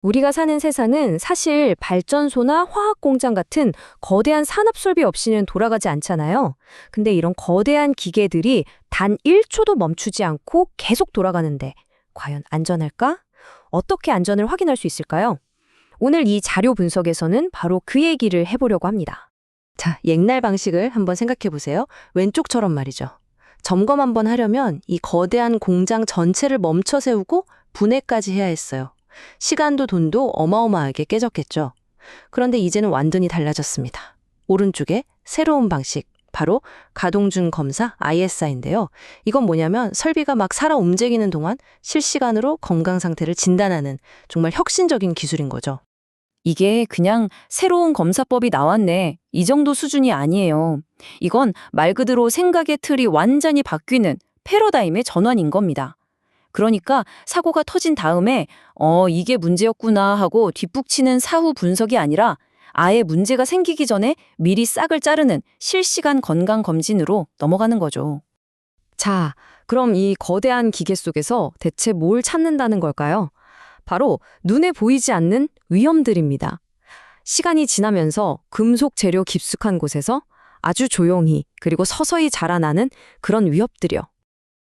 우리가 사는 세상은 사실 발전소나 화학 공장 같은 거대한 산업 설비 없이는 돌아가지 않잖아요. 근데 이런 거대한 기계들이 단 1초도 멈추지 않고 계속 돌아가는데 과연 안전할까? 어떻게 안전을 확인할 수 있을까요? 오늘 이 자료 분석에서는 바로 그 얘기를 해보려고 합니다. 자, 옛날 방식을 한번 생각해 보세요. 왼쪽처럼 말이죠. 점검 한번 하려면 이 거대한 공장 전체를 멈춰 세우고 분해까지 해야 했어요. 시간도 돈도 어마어마하게 깨졌겠죠. 그런데 이제는 완전히 달라졌습니다. 오른쪽에 새로운 방식, 바로 가동중 검사 ISI인데요. 이건 뭐냐면 설비가 막 살아 움직이는 동안 실시간으로 건강 상태를 진단하는 정말 혁신적인 기술인 거죠. 이게 그냥 새로운 검사법이 나왔네. 이 정도 수준이 아니에요. 이건 말 그대로 생각의 틀이 완전히 바뀌는 패러다임의 전환인 겁니다. 그러니까 사고가 터진 다음에 이게 문제였구나 하고 뒷북치는 사후 분석이 아니라 아예 문제가 생기기 전에 미리 싹을 자르는 실시간 건강검진으로 넘어가는 거죠. 자, 그럼 이 거대한 기계 속에서 대체 뭘 찾는다는 걸까요? 바로 눈에 보이지 않는 위험들입니다. 시간이 지나면서 금속 재료 깊숙한 곳에서 아주 조용히 그리고 서서히 자라나는 그런 위협들이요.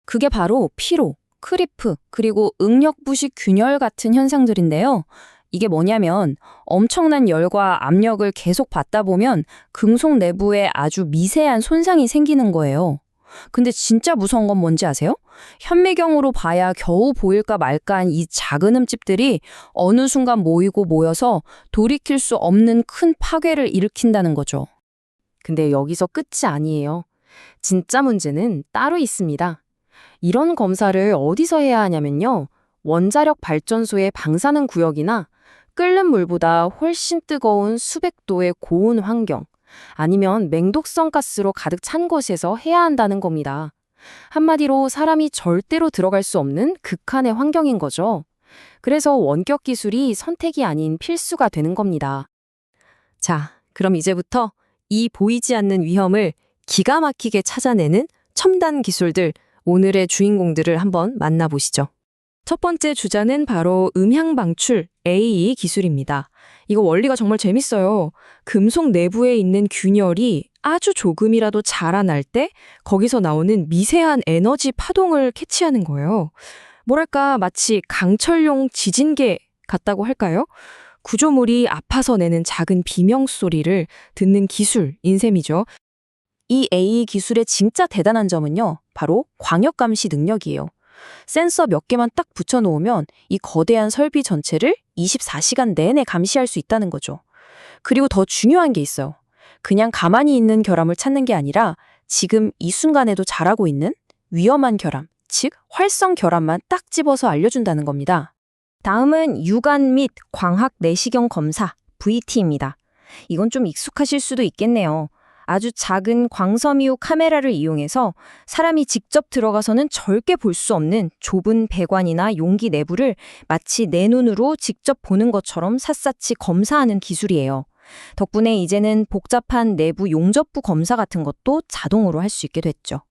그게 바로 피로, 크리프, 그리고 응력부식 균열 같은 현상들인데요. 이게 뭐냐면 엄청난 열과 압력을 계속 받다 보면 금속 내부에 아주 미세한 손상이 생기는 거예요. 근데 진짜 무서운 건 뭔지 아세요? 현미경으로 봐야 겨우 보일까 말까한 이 작은 흠집들이 어느 순간 모이고 모여서 돌이킬 수 없는 큰 파괴를 일으킨다는 거죠. 근데 여기서 끝이 아니에요. 진짜 문제는 따로 있습니다. 이런 검사를 어디서 해야 하냐면요. 원자력 발전소의 방사능 구역이나 끓는 물보다 훨씬 뜨거운 수백 도의 고온 환경, 아니면 맹독성 가스로 가득 찬 곳에서 해야 한다는 겁니다. 한마디로 사람이 절대로 들어갈 수 없는 극한의 환경인 거죠. 그래서 원격 기술이 선택이 아닌 필수가 되는 겁니다. 자, 그럼 이제부터 이 보이지 않는 위험을 기가 막히게 찾아내는 첨단 기술들, 오늘의 주인공들을 한번 만나보시죠. 첫 번째 주자는 바로 음향 방출 AE 기술입니다. 이거 원리가 정말 재밌어요. 금속 내부에 있는 균열이 아주 조금이라도 자라날 때 거기서 나오는 미세한 에너지 파동을 캐치하는 거예요. 뭐랄까 마치 강철용 지진계 같다고 할까요? 구조물이 아파서 내는 작은 비명 소리를 듣는 기술인 셈이죠. 이 AE 기술의 진짜 대단한 점은요, 바로 광역 감시 능력이에요. 센서 몇 개만 딱 붙여놓으면 이 거대한 설비 전체를 24시간 내내 감시할 수 있다는 거죠. 그리고 더 중요한 게 있어요. 그냥 가만히 있는 결함을 찾는 게 아니라 지금 이 순간에도 자라고 있는 위험한 결함, 즉 활성 결함만 딱 집어서 알려준다는 겁니다. 다음은 유관 및 광학 내시경 검사, VT입니다. 이건 좀 익숙하실 수도 있겠네요. 아주 작은 광섬유 카메라를 이용해서 사람이 직접 들어가서는 절대 볼 수 없는 좁은 배관이나 용기 내부를 마치 내 눈으로 직접 보는 것처럼 샅샅이 검사하는 기술이에요. 덕분에 이제는 복잡한 내부 용접부 검사 같은 것도 자동으로 할 수 있게 됐죠.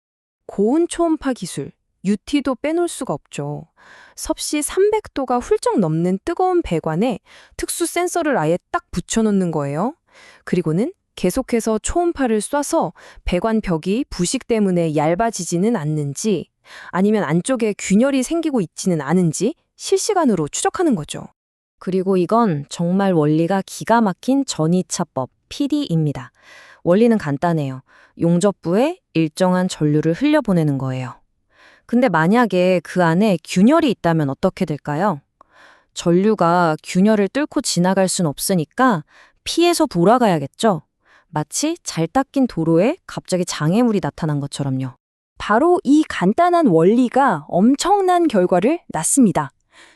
고온 초음파 기술, UT도 빼놓을 수가 없죠. 섭씨 300도가 훌쩍 넘는 뜨거운 배관에 특수 센서를 아예 딱 붙여놓는 거예요. 그리고는 계속해서 초음파를 쏴서 배관 벽이 부식 때문에 얇아지지는 않는지 아니면 안쪽에 균열이 생기고 있지는 않은지 실시간으로 추적하는 거죠. 그리고 이건 정말 원리가 기가 막힌 전이차법, PD입니다. 원리는 간단해요. 용접부에 일정한 전류를 흘려보내는 거예요. 근데 만약에 그 안에 균열이 있다면 어떻게 될까요? 전류가 균열을 뚫고 지나갈 순 없으니까 피해서 돌아가야겠죠? 마치 잘 닦인 도로에 갑자기 장애물이 나타난 것처럼요. 바로 이 간단한 원리가 엄청난 결과를 낳습니다.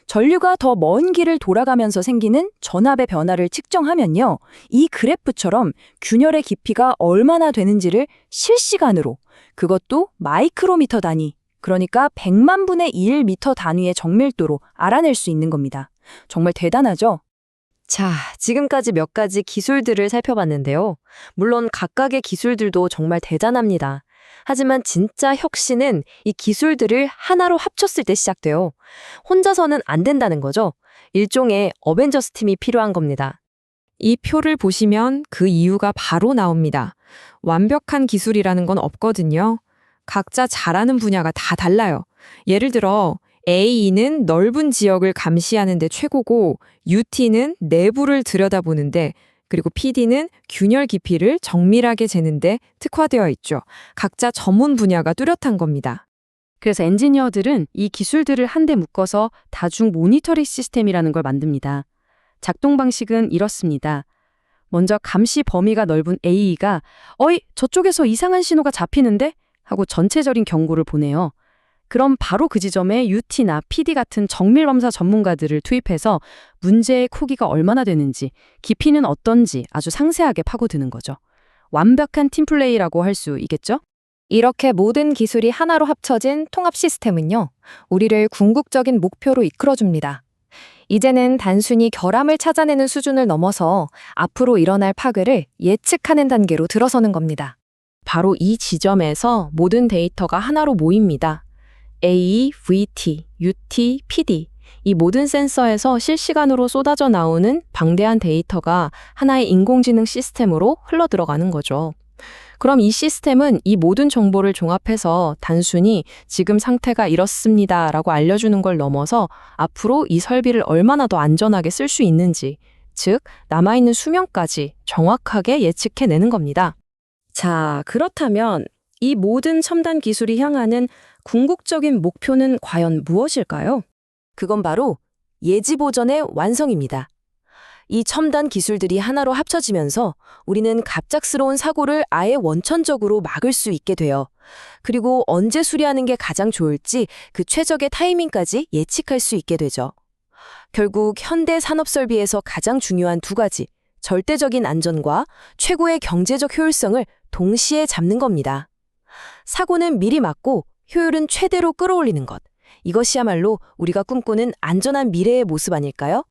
전류가 더 먼 길을 돌아가면서 생기는 전압의 변화를 측정하면요. 이 그래프처럼 균열의 깊이가 얼마나 되는지를 실시간으로, 그것도 마이크로미터 단위, 그러니까 100만 분의 1미터 단위의 정밀도로 알아낼 수 있는 겁니다. 정말 대단하죠? 자, 지금까지 몇 가지 기술들을 살펴봤는데요. 물론 각각의 기술들도 정말 대단합니다. 하지만 진짜 혁신은 이 기술들을 하나로 합쳤을 때 시작돼요. 혼자서는 안 된다는 거죠. 일종의 어벤져스 팀이 필요한 겁니다. 이 표를 보시면 그 이유가 바로 나옵니다. 완벽한 기술이라는 건 없거든요. 각자 잘하는 분야가 다 달라요. 예를 들어 AE는 넓은 지역을 감시하는 데 최고고 UT는 내부를 들여다보는데 그리고 PD는 균열 깊이를 정밀하게 재는데 특화되어 있죠. 각자 전문 분야가 뚜렷한 겁니다. 그래서 엔지니어들은 이 기술들을 한데 묶어서 다중 모니터링 시스템이라는 걸 만듭니다. 작동 방식은 이렇습니다. 먼저 감시 범위가 넓은 AE가 어이, 저쪽에서 이상한 신호가 잡히는데? 하고 전체적인 경고를 보내요. 그럼 바로 그 지점에 UT나 PD 같은 정밀검사 전문가들을 투입해서 문제의 크기가 얼마나 되는지, 깊이는 어떤지 아주 상세하게 파고드는 거죠. 완벽한 팀플레이라고 할 수 있겠죠? 이렇게 모든 기술이 하나로 합쳐진 통합 시스템은요, 우리를 궁극적인 목표로 이끌어줍니다. 이제는 단순히 결함을 찾아내는 수준을 넘어서 앞으로 일어날 파괴를 예측하는 단계로 들어서는 겁니다. 바로 이 지점에서 모든 데이터가 하나로 모입니다. A, VT, UT, PD. 이 모든 센서에서 실시간으로 쏟아져 나오는 방대한 데이터가 하나의 인공지능 시스템으로 흘러들어가는 거죠. 그럼 이 시스템은 이 모든 정보를 종합해서 단순히 지금 상태가 이렇습니다라고 알려주는 걸 넘어서 앞으로 이 설비를 얼마나 더 안전하게 쓸 수 있는지, 즉 남아있는 수명까지 정확하게 예측해내는 겁니다. 자, 그렇다면 이 모든 첨단 기술이 향하는 궁극적인 목표는 과연 무엇일까요? 그건 바로 예지보전의 완성입니다. 이 첨단 기술들이 하나로 합쳐지면서 우리는 갑작스러운 사고를 아예 원천적으로 막을 수 있게 돼요. 그리고 언제 수리하는 게 가장 좋을지 그 최적의 타이밍까지 예측할 수 있게 되죠. 결국 현대 산업 설비에서 가장 중요한 두 가지, 절대적인 안전과 최고의 경제적 효율성을 동시에 잡는 겁니다. 사고는 미리 막고 효율은 최대로 끌어올리는 것. 이것이야말로 우리가 꿈꾸는 안전한 미래의 모습 아닐까요?